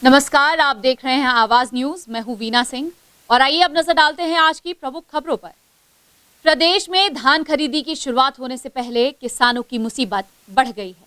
नमस्कार, आप देख रहे हैं आवाज न्यूज। मैं हूं वीना सिंह और आइए अब नजर डालते हैं आज की प्रमुख खबरों पर। प्रदेश में धान खरीदी की शुरुआत होने से पहले किसानों की मुसीबत बढ़ गई है।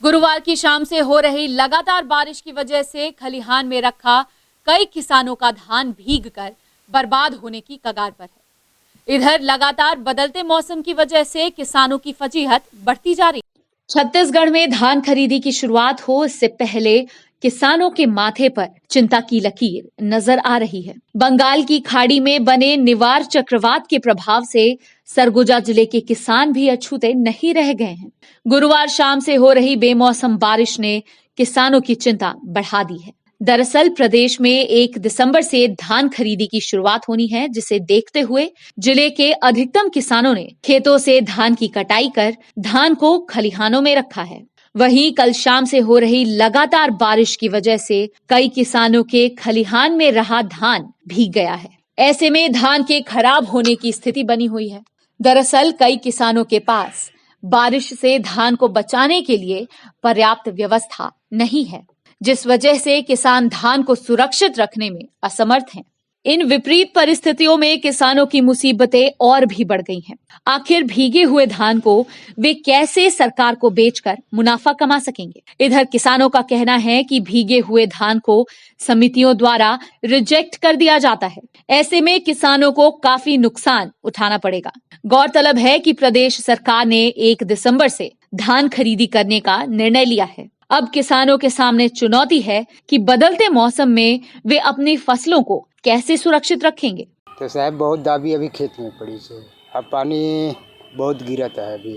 गुरुवार की शाम से हो रही लगातार बारिश की वजह से खलिहान में रखा कई किसानों का धान भीगकर बर्बाद होने की कगार पर है। इधर लगातार बदलते मौसम की वजह से किसानों की फजीहत बढ़ती जा रही है। छत्तीसगढ़ में धान खरीदी की शुरुआत हो इससे पहले किसानों के माथे पर चिंता की लकीर नजर आ रही है। बंगाल की खाड़ी में बने निवार चक्रवात के प्रभाव से सरगुजा जिले के किसान भी अछूते नहीं रह गए हैं। गुरुवार शाम से हो रही बेमौसम बारिश ने किसानों की चिंता बढ़ा दी है। दरअसल प्रदेश में 1 दिसंबर से धान खरीदी की शुरुआत होनी है, जिसे देखते हुए जिले के अधिकतम किसानों ने खेतों से धान की कटाई कर धान को खलिहानों में रखा है। वहीं कल शाम से हो रही लगातार बारिश की वजह से कई किसानों के खलिहान में रहा धान भीग गया है। ऐसे में धान के खराब होने की स्थिति बनी हुई है। दरअसल कई किसानों के पास बारिश से धान को बचाने के लिए पर्याप्त व्यवस्था नहीं है, जिस वजह से किसान धान को सुरक्षित रखने में असमर्थ हैं। इन विपरीत परिस्थितियों में किसानों की मुसीबतें और भी बढ़ गई हैं। आखिर भीगे हुए धान को वे कैसे सरकार को बेचकर मुनाफा कमा सकेंगे? इधर किसानों का कहना है कि भीगे हुए धान को समितियों द्वारा रिजेक्ट कर दिया जाता है। ऐसे में किसानों को काफी नुकसान उठाना पड़ेगा। गौरतलब है कि प्रदेश सरकार ने 1 दिसंबर से धान खरीदी करने का निर्णय लिया है। अब किसानों के सामने चुनौती है कि बदलते मौसम में वे अपनी फसलों को कैसे सुरक्षित रखेंगे। तो साहब बहुत दाबी अभी खेत में पड़ी से, अब पानी बहुत गिरता है अभी,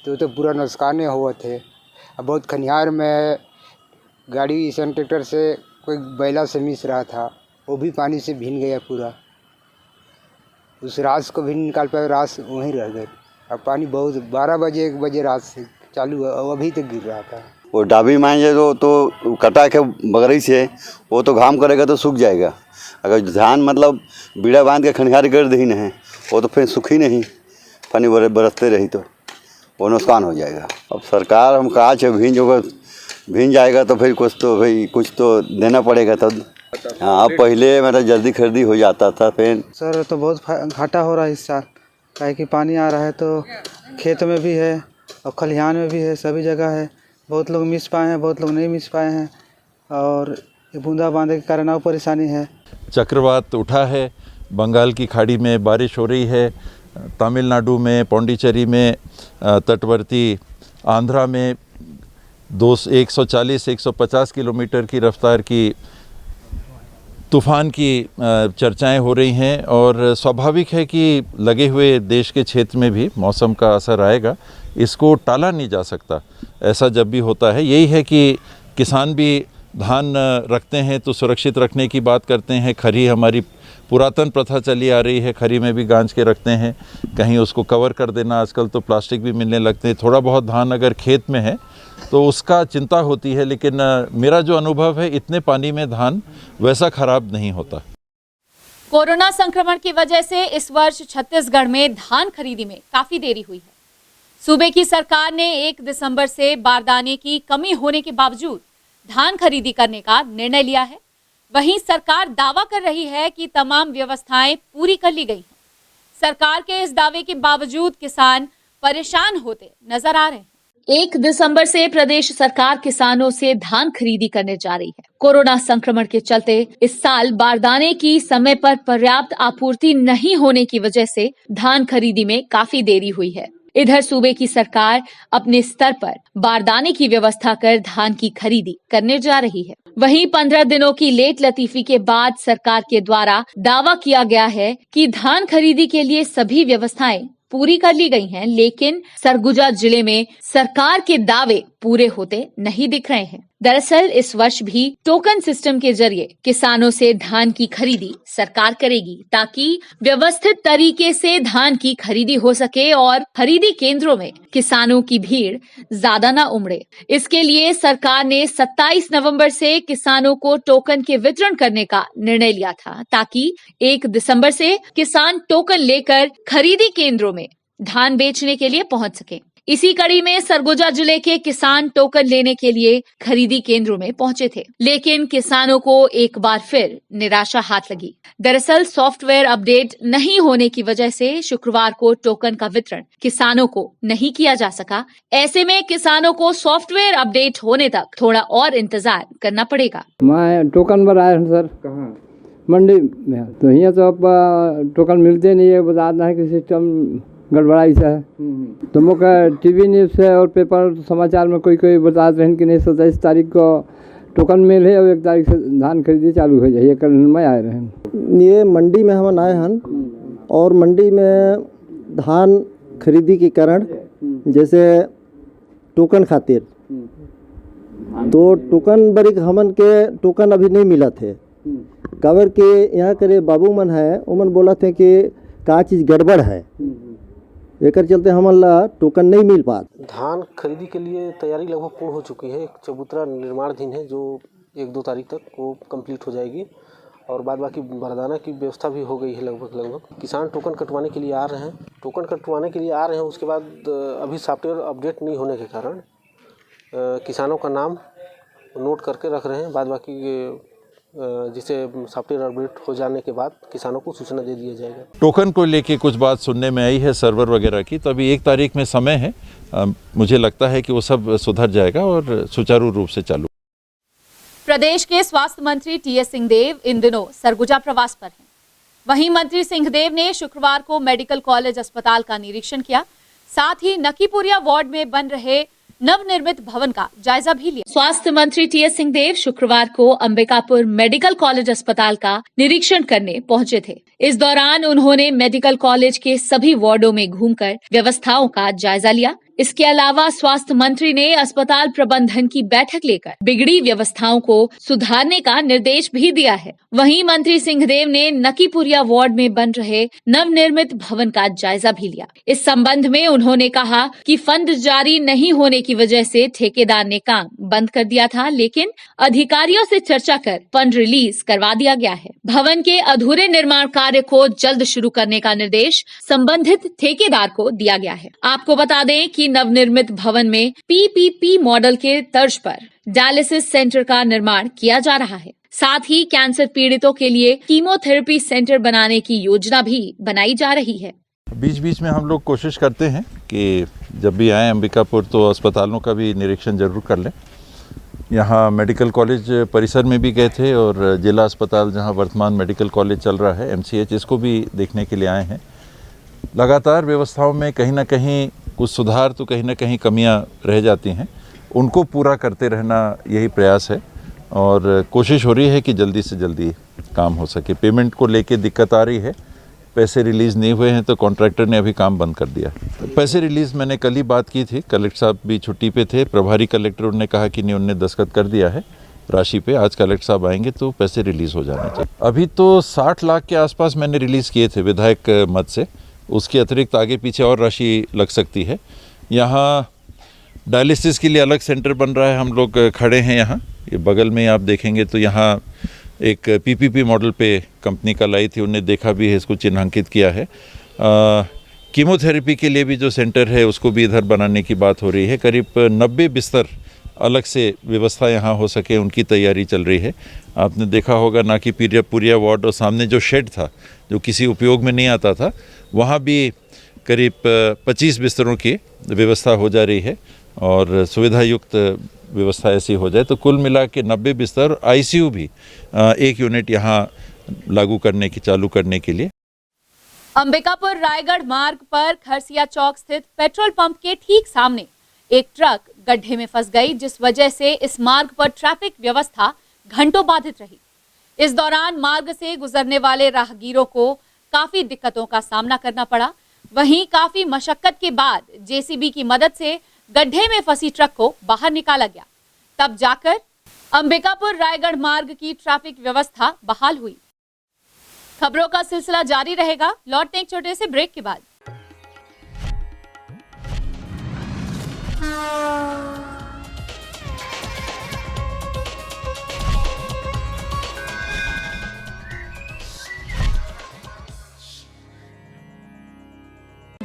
तो पूरा नुकसान हुआ थे। अब बहुत खनिहार में गाड़ी सन ट्रैक्टर से कोई बैला से मिस रहा था, वो भी पानी से भीग गया पूरा। उस रात को भी निकाल पाए, रात वहीं रह गए। अब पानी बहुत 12 बजे 1 बजे रात से चालू हुआ, अभी तक गिर रहा था। वो डाबी माएंगे तो कटा के बगरी से वो तो घाम करेगा तो सूख जाएगा। अगर धान मतलब बीड़ा बांध के खनिहार कर दी नहीं, वो तो फिर सूखी नहीं, पानी बरसते रही तो वो नुकसान हो जाएगा। अब सरकार हम कहा भींज जाएगा तो फिर कुछ तो देना पड़ेगा तब। हाँ, अब पहले मेरा जल्दी खरीदी हो जाता था। फिर सर तो बहुत घाटा हो रहा है इस साल, काहे कि पानी आ रहा है तो खेत में भी है और खलिहान में भी है, सभी जगह है। बहुत लोग मिस पाए हैं, बहुत लोग नहीं मिस पाए हैं और बूंदा बांधे के कारण और परेशानी है। चक्रवात उठा है, बंगाल की खाड़ी में बारिश हो रही है, तमिलनाडु में, पौंडीचेरी में, तटवर्ती आंध्रा में 140-150 किलोमीटर की रफ्तार की तूफ़ान की चर्चाएं हो रही हैं और स्वाभाविक है कि लगे हुए देश के क्षेत्र में भी मौसम का असर आएगा। इसको टाला नहीं जा सकता। ऐसा जब भी होता है, यही है कि किसान भी धान रखते हैं तो सुरक्षित रखने की बात करते हैं। खरी हमारी पुरातन प्रथा चली आ रही है, खरी में भी गांज के रखते हैं, कहीं उसको कवर कर देना। आजकल तो प्लास्टिक भी मिलने लगते हैं। थोड़ा बहुत धान अगर खेत में है तो उसका चिंता होती है, लेकिन मेरा जो अनुभव है, इतने पानी में धान वैसा खराब नहीं होता। कोरोना संक्रमण की वजह से इस वर्ष छत्तीसगढ़ में धान खरीदी में काफी देरी हुई है। सूबे की सरकार ने 1 दिसंबर से बारदाने की कमी होने के बावजूद धान खरीदी करने का निर्णय लिया है। वहीं सरकार दावा कर रही है कि तमाम व्यवस्थाएं पूरी कर ली गई हैं। सरकार के इस दावे के बावजूद किसान परेशान होते नजर आ रहे हैं। 1 दिसंबर से प्रदेश सरकार किसानों से धान खरीदी करने जा रही है। कोरोना संक्रमण के चलते इस साल बारदाने की समय पर पर्याप्त आपूर्ति नहीं होने की वजह से धान खरीदी में काफी देरी हुई है। इधर सूबे की सरकार अपने स्तर पर बारदाने की व्यवस्था कर धान की खरीदी करने जा रही है। वहीं 15 दिनों की लेट लतीफी के बाद सरकार के द्वारा दावा किया गया है कि धान खरीदी के लिए सभी व्यवस्थाएं पूरी कर ली गई हैं, लेकिन सरगुजा जिले में सरकार के दावे पूरे होते नहीं दिख रहे हैं। दरअसल इस वर्ष भी टोकन सिस्टम के जरिए किसानों से धान की खरीदी सरकार करेगी, ताकि व्यवस्थित तरीके से धान की खरीदी हो सके और खरीदी केंद्रों में किसानों की भीड़ ज्यादा न उमड़े। इसके लिए सरकार ने 27 नवंबर से किसानों को टोकन के वितरण करने का निर्णय लिया था, ताकि 1 दिसंबर से किसान टोकन लेकर खरीदी केंद्रों में धान बेचने के लिए पहुंच सके। इसी कड़ी में सरगुजा जिले के किसान टोकन लेने के लिए खरीदी केंद्रों में पहुंचे थे, लेकिन किसानों को एक बार फिर निराशा हाथ लगी। दरअसल सॉफ्टवेयर अपडेट नहीं होने की वजह से शुक्रवार को टोकन का वितरण किसानों को नहीं किया जा सका। ऐसे में किसानों को सॉफ्टवेयर अपडेट होने तक थोड़ा और इंतजार करना पड़ेगा। मैं टोकन पर आया हूँ सर। कहाँ? मंडी में। तो यहाँ तो अब टोकन मिलते नहीं है, बताना है कि सिस्टम गड़बड़ाई सा है। तो मुझे टीवी न्यूज़ से और पेपर समाचार में कोई बताते हैं कि नहीं 27 तारीख को टोकन मिल है और 1 तारीख से धान खरीदी चालू हो जाए। कल में आए रहे ये मंडी में हम आए हैं और मंडी में धान खरीदी के कारण जैसे टोकन खातिर तो टोकन बड़ी हमन के टोकन अभी नहीं मिला थे। काबर के यहाँ करे बाबू मन है उमन बोला थे कि का चीज़ गड़बड़ है, एक चलते हमन ला टोकन नहीं मिल पात। धान खरीदी के लिए तैयारी लगभग पूर्ण हो चुकी है। एक चबूतरा निर्माणाधीन है जो 1-2 तारीख तक वो कंप्लीट हो जाएगी और बाद बाकी बारदाना की व्यवस्था भी हो गई है लगभग। किसान टोकन कटवाने के लिए आ रहे हैं। उसके बाद अभी सॉफ्टवेयर अपडेट नहीं होने के कारण किसानों का नाम नोट करके रख रहे हैं। बाद बाकी जिसे सॉफ्टवेयर अपडेट हो जाने के बाद किसानों को सूचना दे दिया जाएगा। टोकन को लेके कुछ बात सुनने में आई है सर्वर वगैरह की, तो अभी 1 तारीख में समय है। मुझे लगता है कि वो सब सुधर जाएगा और सुचारू रूप से चालू। प्रदेश के स्वास्थ्य मंत्री टीएस सिंहदेव इन दिनों सरगुजा प्रवास पर हैं। वहीं मंत्री सिंहदेव ने शुक्रवार को मेडिकल कॉलेज अस्पताल का निरीक्षण किया, साथ ही नकीपुरिया वार्ड में बन रहे नवनिर्मित भवन का जायजा भी लिया। स्वास्थ्य मंत्री टीएस सिंहदेव शुक्रवार को अंबिकापुर मेडिकल कॉलेज अस्पताल का निरीक्षण करने पहुंचे थे। इस दौरान उन्होंने मेडिकल कॉलेज के सभी वार्डों में घूमकर व्यवस्थाओं का जायजा लिया। इसके अलावा स्वास्थ्य मंत्री ने अस्पताल प्रबंधन की बैठक लेकर बिगड़ी व्यवस्थाओं को सुधारने का निर्देश भी दिया है। वहीं मंत्री सिंहदेव ने नकीपुरिया वार्ड में बन रहे नवनिर्मित भवन का जायजा भी लिया। इस संबंध में उन्होंने कहा कि फंड जारी नहीं होने की वजह से ठेकेदार ने काम बंद कर दिया था, लेकिन अधिकारियों से चर्चा कर फंड रिलीज करवा दिया गया है। भवन के अधूरे निर्माण कार्य को जल्द शुरू करने का निर्देश संबंधित ठेकेदार को दिया गया है। आपको बता दें कि नवनिर्मित भवन में पीपीपी मॉडल के तर्ज पर डायलिसिस सेंटर का निर्माण किया जा रहा है। साथ ही कैंसर पीड़ितों के लिए कीमोथेरेपी सेंटर बनाने की योजना भी बनाई जा रही है। बीच बीच में हम लोग कोशिश करते हैं कि जब भी आए अंबिकापुर तो अस्पतालों का भी निरीक्षण जरूर कर लें। यहाँ मेडिकल कॉलेज परिसर में भी गए थे और जिला अस्पताल जहाँ वर्तमान मेडिकल कॉलेज चल रहा है MCH, इसको भी देखने के लिए आए हैं। लगातार व्यवस्थाओं में कहीं ना कहीं कुछ सुधार तो कहीं ना कहीं कमियां रह जाती हैं, उनको पूरा करते रहना यही प्रयास है और कोशिश हो रही है कि जल्दी से जल्दी काम हो सके। पेमेंट को लेके दिक्कत आ रही है, पैसे रिलीज़ नहीं हुए हैं तो कॉन्ट्रैक्टर ने अभी काम बंद कर दिया। पैसे रिलीज़ मैंने कल ही बात की थी, कलेक्टर साहब भी छुट्टी पे थे। प्रभारी कलेक्टर ने कहा कि नहीं, उन्होंने दस्तखत कर दिया है राशि पे। आज कलेक्टर साहब आएंगे तो पैसे रिलीज़ हो जाने चाहिए। अभी तो 60 लाख के आसपास मैंने रिलीज़ किए थे विधायक मद से, उसके अतिरिक्त आगे पीछे और राशि लग सकती है। यहाँ डायलिसिस के लिए अलग सेंटर बन रहा है, हम लोग खड़े हैं यहाँ, ये बगल में आप देखेंगे तो यहाँ एक पीपीपी मॉडल पे कंपनी का लाई थी, उन्होंने देखा भी है, इसको चिन्हांकित किया है। कीमोथेरेपी के लिए भी जो सेंटर है उसको भी इधर बनाने की बात हो रही है। करीब 90 बिस्तर अलग से व्यवस्था यहाँ हो सके उनकी तैयारी चल रही है। आपने देखा होगा ना कि पुरिया वार्ड और सामने जो शेड था जो किसी उपयोग में नहीं आता था, वहाँ भी करीब 25 बिस्तरों की व्यवस्था हो जा रही है और सुविधा युक्त व्यवस्था ऐसी हो जाए तो कुल मिला के 90 बिस्तर, ICU भी 1 यूनिट यहाँ लागू करने की चालू करने के लिए। अंबिकापुर रायगढ़ मार्ग पर खरसिया चौक स्थित पेट्रोल पंप के ठीक सामने एक ट्रक गड्ढे में फंस गई, जिस वजह से इस मार्ग पर ट्रैफिक व्यवस्था घंटों बाधित रही। इस दौरान मार्ग से गुजरने वाले राहगीरों को काफी दिक्कतों का सामना करना पड़ा। वहीं काफी मशक्कत के बाद JCB की मदद से गड्ढे में फंसी ट्रक को बाहर निकाला गया, तब जाकर अंबिकापुर रायगढ़ मार्ग की ट्रैफिक व्यवस्था बहाल हुई। खबरों का सिलसिला जारी रहेगा, लौटते हैं एक छोटे से ब्रेक के बाद।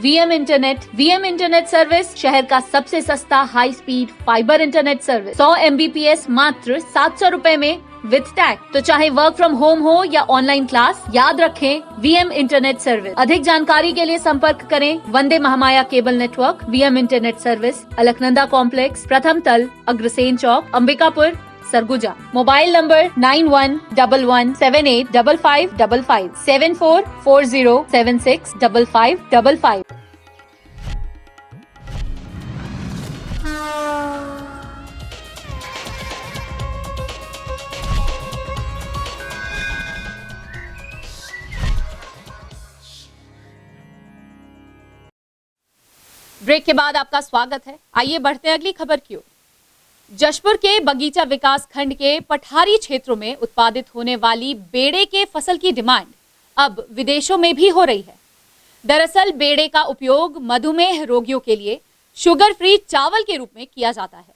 वीएम इंटरनेट सर्विस शहर का सबसे सस्ता high speed fibre internet service 100 MBPS मात्र 700 रुपए में विद टैग। तो चाहे वर्क फ्रॉम होम हो या ऑनलाइन क्लास, याद रखें वीएम इंटरनेट सर्विस। अधिक जानकारी के लिए संपर्क करें Vande Mahamaya cable network, VM internet service, Alaknanda complex, प्रथम तल, Agrasen Chowk, Ambikapur, Surguja. Mobile number 9111785555 7440765555। Break के बाद आपका स्वागत है। आइए बढ़ते हैं अगली खबर की ओर। जशपुर के बगीचा विकास खंड के पठारी क्षेत्रों में उत्पादित होने वाली बेड़े के फसल की डिमांड अब विदेशों में भी हो रही है। दरअसल बेड़े का उपयोग मधुमेह रोगियों के लिए शुगर फ्री चावल के रूप में किया जाता है।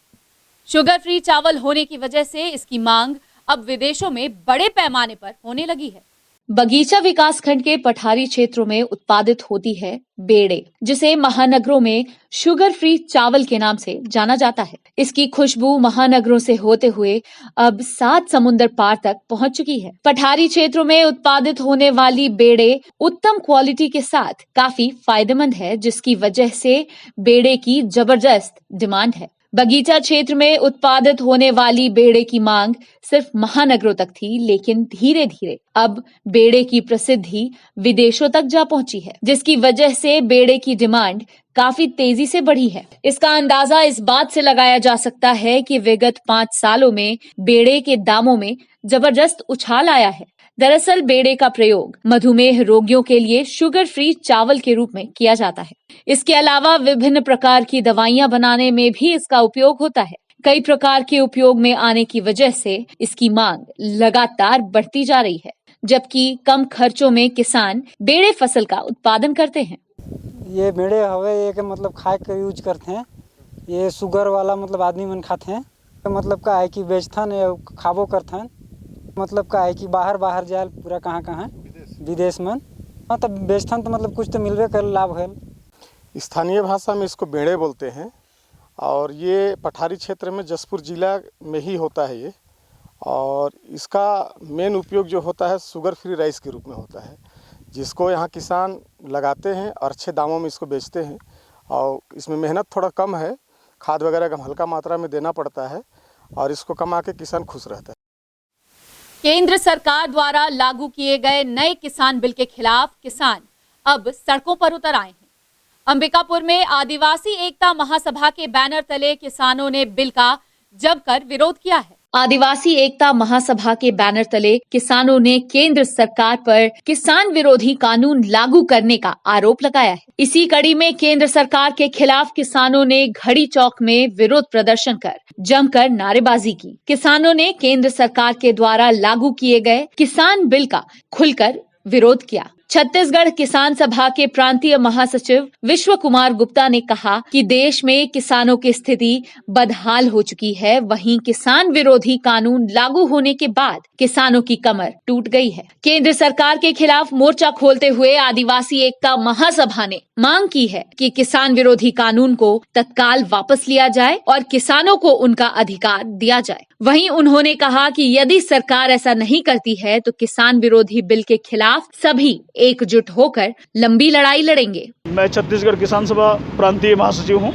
शुगर फ्री चावल होने की वजह से इसकी मांग अब विदेशों में बड़े पैमाने पर होने लगी है। बगीचा विकास खंड के पठारी क्षेत्रों में उत्पादित होती है बेड़े, जिसे महानगरों में शुगर फ्री चावल के नाम से जाना जाता है। इसकी खुशबू महानगरों से होते हुए अब 7 समुंदर पार तक पहुंच चुकी है। पठारी क्षेत्रों में उत्पादित होने वाली बेड़े उत्तम क्वालिटी के साथ काफी फायदेमंद है, जिसकी वजह से बेड़े की जबरदस्त डिमांड है। बगीचा क्षेत्र में उत्पादित होने वाली बेड़े की मांग सिर्फ महानगरों तक थी, लेकिन धीरे धीरे अब बेड़े की प्रसिद्धि विदेशों तक जा पहुंची है, जिसकी वजह से बेड़े की डिमांड काफी तेजी से बढ़ी है। इसका अंदाजा इस बात से लगाया जा सकता है कि विगत 5 सालों में बेड़े के दामों में जबरदस्त उछाल आया है। दरअसल बेड़े का प्रयोग मधुमेह रोगियों के लिए शुगर फ्री चावल के रूप में किया जाता है। इसके अलावा विभिन्न प्रकार की दवाइयां बनाने में भी इसका उपयोग होता है। कई प्रकार के उपयोग में आने की वजह से इसकी मांग लगातार बढ़ती जा रही है, जबकि कम खर्चों में किसान बेड़े फसल का उत्पादन करते हैं। ये बेड़े हवे एक मतलब खाए के यूज करते हैं। ये शुगर वाला मतलब आदमी मन खाते हैं। मतलब का है कि बेचथन या खाबो करथन। मतलब का है कि बाहर जाए पूरा कहाँ विदेश में मतलब बेचथन तो मतलब कुछ तो मिलवे कर लाभ है। स्थानीय भाषा में इसको बेड़े बोलते हैं और ये पठारी क्षेत्र में जशपुर जिला में ही होता है ये। और इसका मेन उपयोग जो होता है शुगर फ्री राइस के रूप में होता है, जिसको यहाँ किसान लगाते हैं और अच्छे दामों में इसको बेचते हैं। और इसमें मेहनत थोड़ा कम है, खाद वगैरह का हल्का मात्रा में देना पड़ता है और इसको कमा के किसान खुश रहता है। केंद्र सरकार द्वारा लागू किए गए नए किसान बिल के खिलाफ किसान अब सड़कों पर उतर आए हैं। अंबिकापुर में आदिवासी एकता महासभा के बैनर तले किसानों ने बिल का जमकर विरोध किया है। आदिवासी एकता महासभा के बैनर तले किसानों ने केंद्र सरकार पर किसान विरोधी कानून लागू करने का आरोप लगाया है। इसी कड़ी में केंद्र सरकार के खिलाफ किसानों ने घड़ी चौक में विरोध प्रदर्शन कर जमकर नारेबाजी की। किसानों ने केंद्र सरकार के द्वारा लागू किए गए किसान बिल का खुलकर विरोध किया। छत्तीसगढ़ किसान सभा के प्रांतीय महासचिव विश्व कुमार गुप्ता ने कहा कि देश में किसानों की स्थिति बदहाल हो चुकी है। वहीं किसान विरोधी कानून लागू होने के बाद किसानों की कमर टूट गई है। केंद्र सरकार के खिलाफ मोर्चा खोलते हुए आदिवासी एकता महासभा ने मांग की है कि किसान विरोधी कानून को तत्काल वापस लिया जाए और किसानों को उनका अधिकार दिया जाए। वहीं उन्होंने कहा कि यदि सरकार ऐसा नहीं करती है तो किसान विरोधी बिल के खिलाफ सभी एकजुट होकर लंबी लड़ाई लड़ेंगे। मैं छत्तीसगढ़ किसान सभा प्रांतीय महासचिव हूँ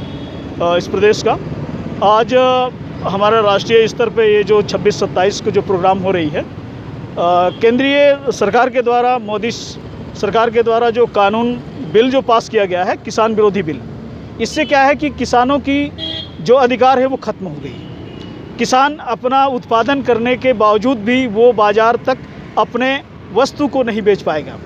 इस प्रदेश का। आज हमारा राष्ट्रीय स्तर पे ये जो 26-27 को जो प्रोग्राम हो रही है, केंद्रीय सरकार के द्वारा, मोदी सरकार के द्वारा जो कानून बिल जो पास किया गया है, किसान विरोधी बिल, इससे क्या है कि किसानों की जो अधिकार है वो खत्म हो गई। किसान अपना उत्पादन करने के बावजूद भी वो बाजार तक अपने वस्तु को नहीं बेच पाएगा,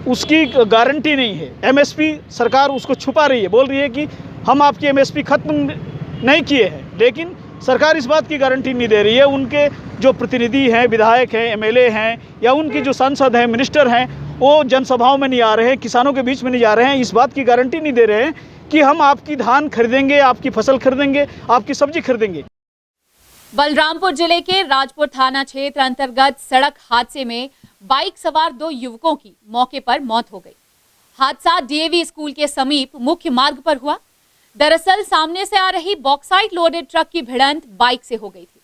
उसकी गारंटी नहीं है। एमएसपी सरकार उसको छुपा रही है, बोल रही है कि हम आपकी एमएसपी खत्म नहीं किए हैं, लेकिन सरकार इस बात की गारंटी नहीं दे रही है। उनके जो प्रतिनिधि हैं, विधायक हैं, एमएलए हैं या उनकी जो सांसद हैं, मिनिस्टर हैं, वो जनसभाओं में नहीं आ रहे हैं, किसानों के बीच में नहीं जा रहे हैं, इस बात की गारंटी नहीं दे रहे हैं कि हम आपकी धान खरीदेंगे, आपकी फसल खरीदेंगे, आपकी सब्जी खरीदेंगे। बलरामपुर जिले के राजपुर थाना क्षेत्र अंतर्गत सड़क हादसे में बाइक सवार 2 युवकों की मौके पर मौत हो गई। हादसा डीएवी स्कूल के समीप मुख्य मार्ग पर हुआ। दरअसल सामने से आ रही बॉक्साइट लोडेड ट्रक की भिड़ंत बाइक से हो गई थी।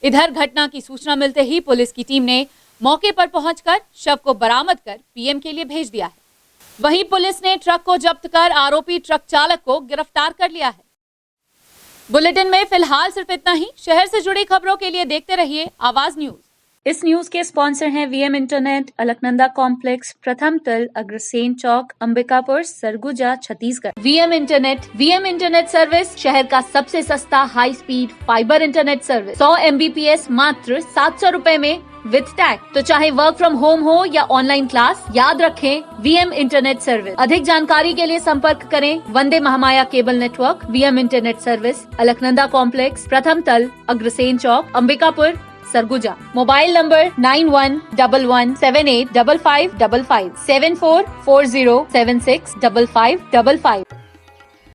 इधर घटना की सूचना मिलते ही पुलिस की टीम ने मौके पर पहुंचकर शव को बरामद कर पीएम के लिए भेज दिया है। वहीं पुलिस ने ट्रक को जब्त कर आरोपी ट्रक चालक को गिरफ्तार कर लिया है। बुलेटिन में फिलहाल सिर्फ इतना ही। शहर से जुड़ी खबरों के लिए देखते रहिए आवाज न्यूज। इस न्यूज के स्पॉन्सर हैं वीएम इंटरनेट, अलकनंदा कॉम्प्लेक्स, प्रथम तल, Agrasen Chowk, Ambikapur, Surguja, Chhattisgarh. VM internet service शहर का सबसे सस्ता high speed fibre internet service. 100 MBPS मात्र 700 रुपए में विद टैग। तो चाहे वर्क फ्रॉम होम हो या ऑनलाइन क्लास, याद रखें वीएम इंटरनेट सर्विस। अधिक जानकारी के लिए संपर्क करें Vande Mahamaya cable network. VM internet service, Alaknanda complex, प्रथम तल, अग्रसेन चौक, अंबिकापुर, सरगुजा। Mobile number 9111785555 7440765555।